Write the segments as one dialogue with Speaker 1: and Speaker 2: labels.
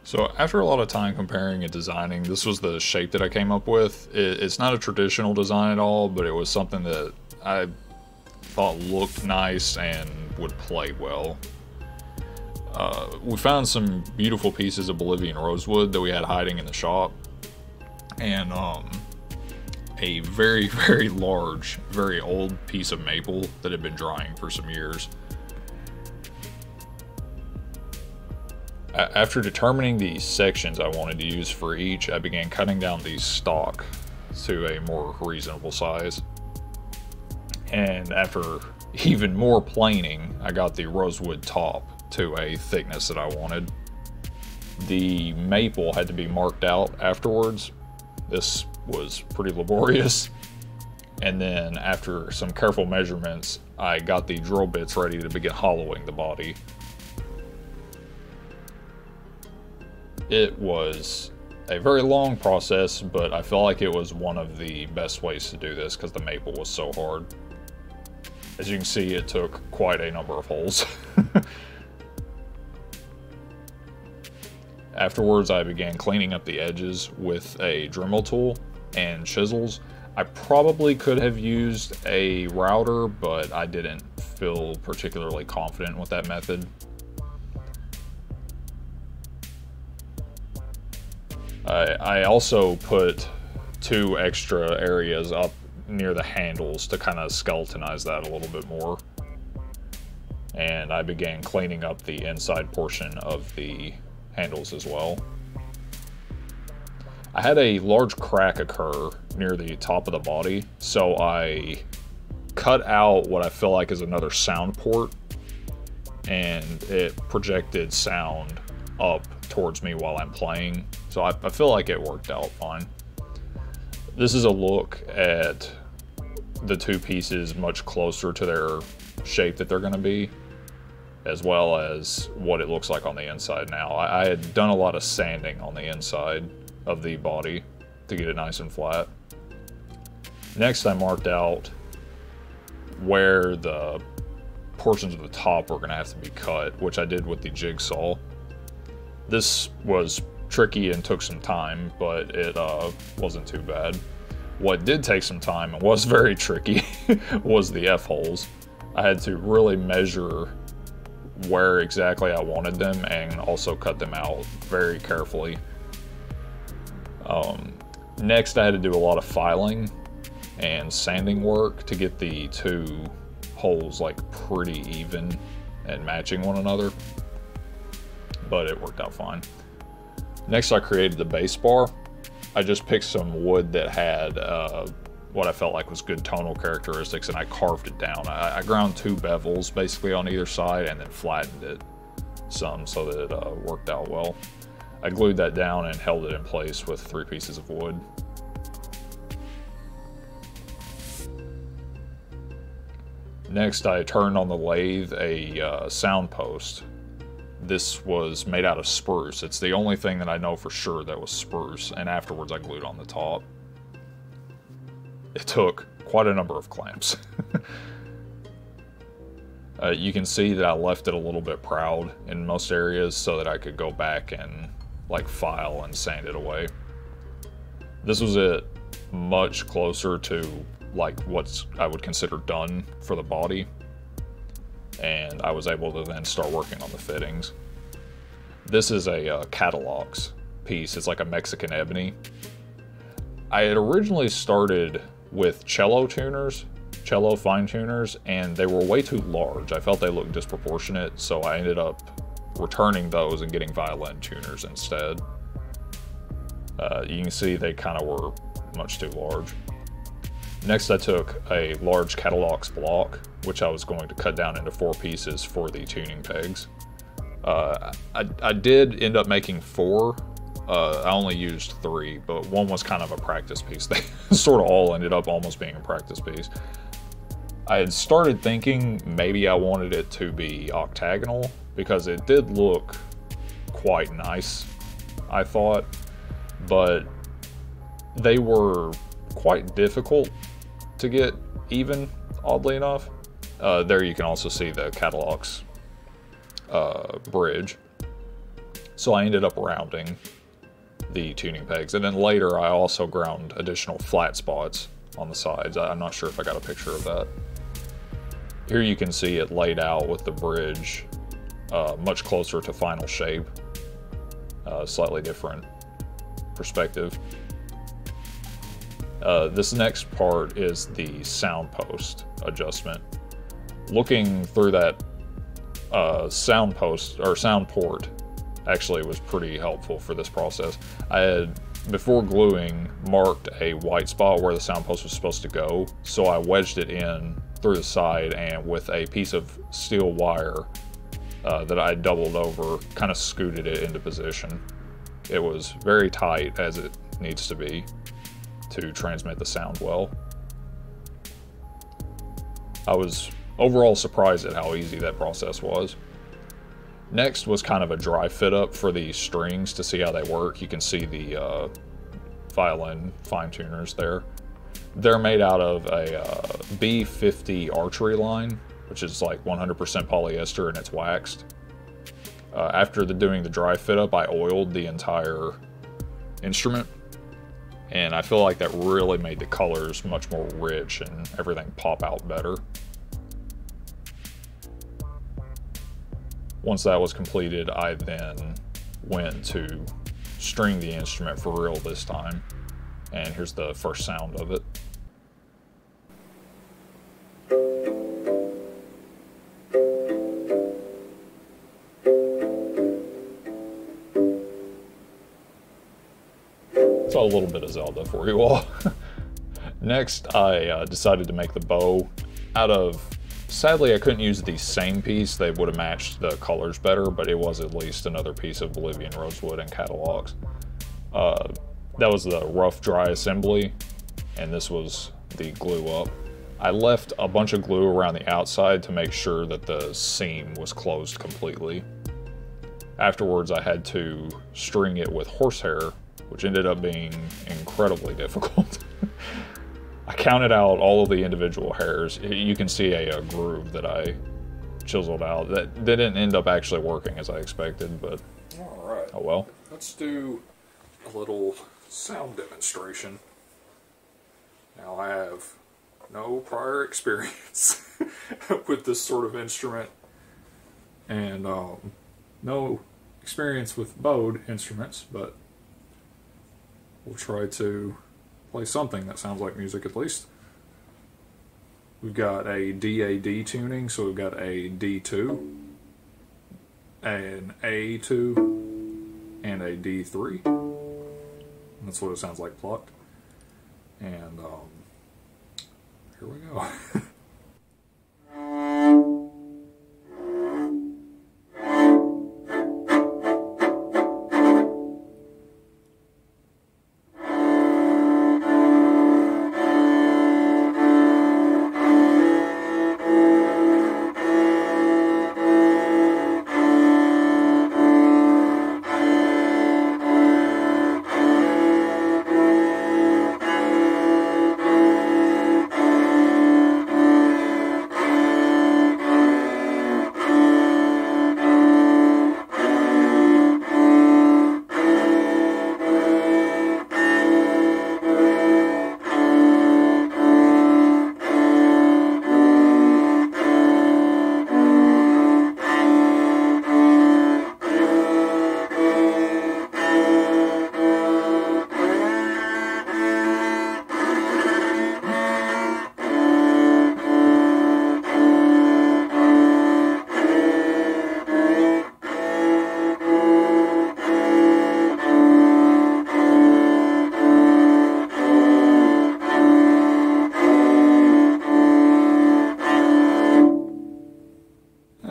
Speaker 1: So after a lot of time comparing and designing, this was the shape that I came up with. It's not a traditional design at all, but it was something that I thought looked nice and would play well. We found some beautiful pieces of Bolivian rosewood that we had hiding in the shop, and a very, very large, very old piece of maple that had been drying for some years. After determining the sections I wanted to use for each, I began cutting down the stock to a more reasonable size. And after even more planing, I got the rosewood top to a thickness that I wanted. The maple had to be marked out afterwards. This was pretty laborious. And then after some careful measurements, I got the drill bits ready to begin hollowing the body. It was a very long process, but I felt like it was one of the best ways to do this because the maple was so hard. As you can see, it took quite a number of holes. Afterwards, I began cleaning up the edges with a Dremel tool and chisels. I probably could have used a router, but I didn't feel particularly confident with that method. I also put 2 extra areas up near the handles to kind of skeletonize that a little bit more. And I began cleaning up the inside portion of the handles as well. I had a large crack occur near the top of the body, so I cut out what I feel like is another sound port, and it projected sound up towards me while I'm playing. So I feel like it worked out fine. This is a look at the 2 pieces much closer to their shape that they're going to be, as well as what it looks like on the inside now. I had done a lot of sanding on the inside of the body to get it nice and flat. Next, I marked out where the portions of the top were going to have to be cut, which I did with the jigsaw. This was tricky and took some time, but it wasn't too bad. What did take some time and was very tricky was the F-holes. I had to really measure where exactly I wanted them and also cut them out very carefully. Next, I had to do a lot of filing and sanding work to get the 2 holes like pretty even and matching one another, but it worked out fine. Next, I created the base bar. I just picked some wood that had what I felt like was good tonal characteristics, and I carved it down. I ground 2 bevels basically on either side and then flattened it some so that it worked out well. I glued that down and held it in place with 3 pieces of wood. Next, I turned on the lathe a sound post. This was made out of spruce. It's the only thing that I know for sure that was spruce, and afterwards I glued on the top. It took quite a number of clamps. You can see that I left it a little bit proud in most areas so that I could go back and like file and sand it away. This was it much closer to like what I would consider done for the body, and I was able to then start working on the fittings. This is a Catalogs piece. It's like a Mexican ebony. I had originally started with cello tuners, cello fine tuners, and they were way too large. I felt they looked disproportionate, so I ended up returning those and getting violin tuners instead. You can see they kind of were much too large. Next, I took a large Catalogs block, which I was going to cut down into 4 pieces for the tuning pegs. I did end up making 4. I only used 3, but one was kind of a practice piece. They sort of all ended up almost being a practice piece. I had started thinking maybe I wanted it to be octagonal because it did look quite nice, I thought, but they were quite difficult to get even, oddly enough. There you can also see the Catalogs bridge. So I ended up rounding the tuning pegs. And then later I also ground additional flat spots on the sides. I'm not sure if I got a picture of that. Here you can see it laid out with the bridge much closer to final shape. Slightly different perspective. This next part is the sound post adjustment. Looking through that sound post or sound port actually was pretty helpful for this process. I had, before gluing, marked a white spot where the sound post was supposed to go, so I wedged it in through the side, and with a piece of steel wire that I doubled over, kind of scooted it into position. It was very tight, as it needs to be to transmit the sound well. I was overall surprised at how easy that process was. Next was kind of a dry fit up for the strings to see how they work. You can see the violin fine tuners there. They're made out of a B50 archery line, which is like 100% polyester, and it's waxed. After doing the dry fit up, I oiled the entire instrument, and I feel like that really made the colors much more rich and everything pop out better. Once that was completed, I then went to string the instrument for real this time, and here's the first sound of it. So a little bit of Zelda for you all. Next, I decided to make the bow out of, sadly I couldn't use the same piece, they would have matched the colors better, but it was at least another piece of Bolivian rosewood and catalogs. That was the rough dry assembly, and this was the glue up. I left a bunch of glue around the outside to make sure that the seam was closed completely. Afterwards I had to string it with horsehair, which ended up being incredibly difficult. I counted out all of the individual hairs. You can see a groove that I chiseled out. That didn't end up actually working as I expected, but all right. Oh well. Let's do a little sound demonstration. Now, I have no prior experience with this sort of instrument, and no experience with bowed instruments, but we'll try to play something that sounds like music at least. We've got a DAD tuning, so we've got a D2, an A2, and a D3. That's what it sounds like plucked. And here we go.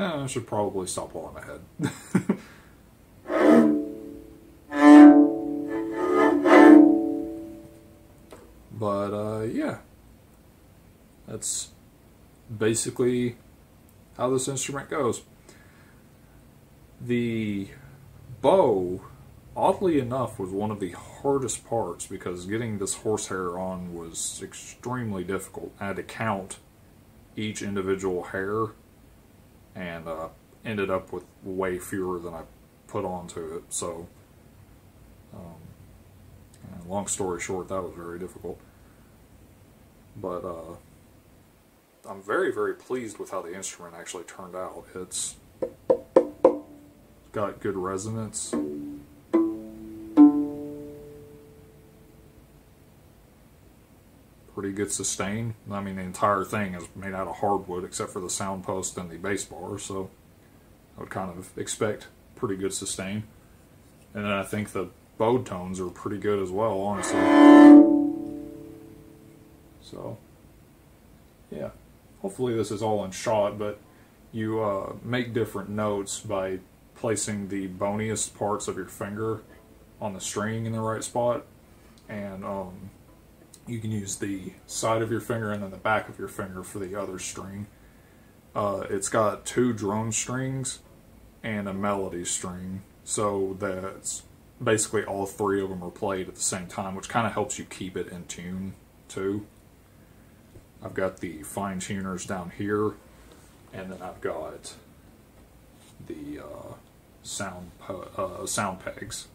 Speaker 1: I should probably stop while I'm ahead. But yeah, that's basically how this instrument goes. The bow, oddly enough, was one of the hardest parts because getting this horsehair on was extremely difficult. I had to count each individual hair, and ended up with way fewer than I
Speaker 2: put onto it. So, long story short, that was very difficult. But I'm very, very pleased with how the instrument actually turned out. It's got good resonance. Pretty good sustain. I mean, the entire thing is made out of hardwood except for the sound post and the bass bar, so I would kind of expect pretty good sustain. And then I think the bowed tones are pretty good as well, honestly. So, yeah. Hopefully this is all in shot, but you make different notes by placing the boniest parts of your finger on the string in the right spot, and you can use the side of your finger and then the back of your finger for the other string. It's got 2 drone strings and a melody string, so that's basically all 3 of them are played at the same time, which kind of helps you keep it in tune too. I've got the fine tuners down here, and then I've got the sound pegs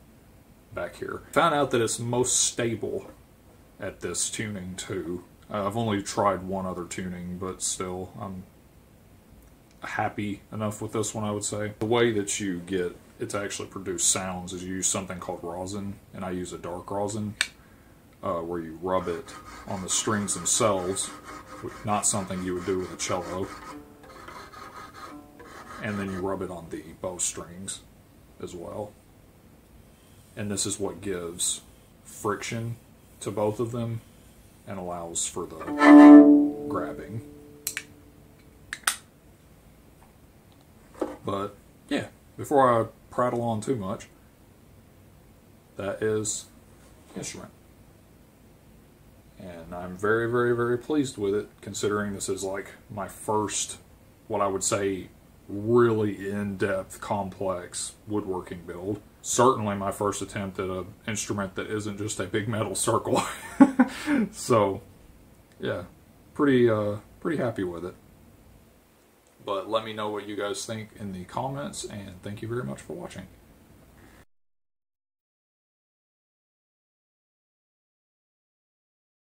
Speaker 2: back here. Found out that it's most stable at this tuning too. I've only tried one other tuning, but still I'm happy enough with this one, I would say. The way that you get it to actually produce sounds is you use something called rosin, and I use a dark rosin, where you rub it on the strings themselves, not something you would do with a cello, and then you rub it on the bow strings as well. And this is what gives friction to both of them and allows for the grabbing. But yeah, before I prattle on too much, that is the instrument. And I'm very, very, very pleased with it, considering this is like my first, what I would say, really in-depth, complex woodworking build. Certainly my first attempt at an instrument that isn't just a big metal circle. So, yeah, pretty happy with it. But let me know what you guys think in the comments, and thank you very much for watching.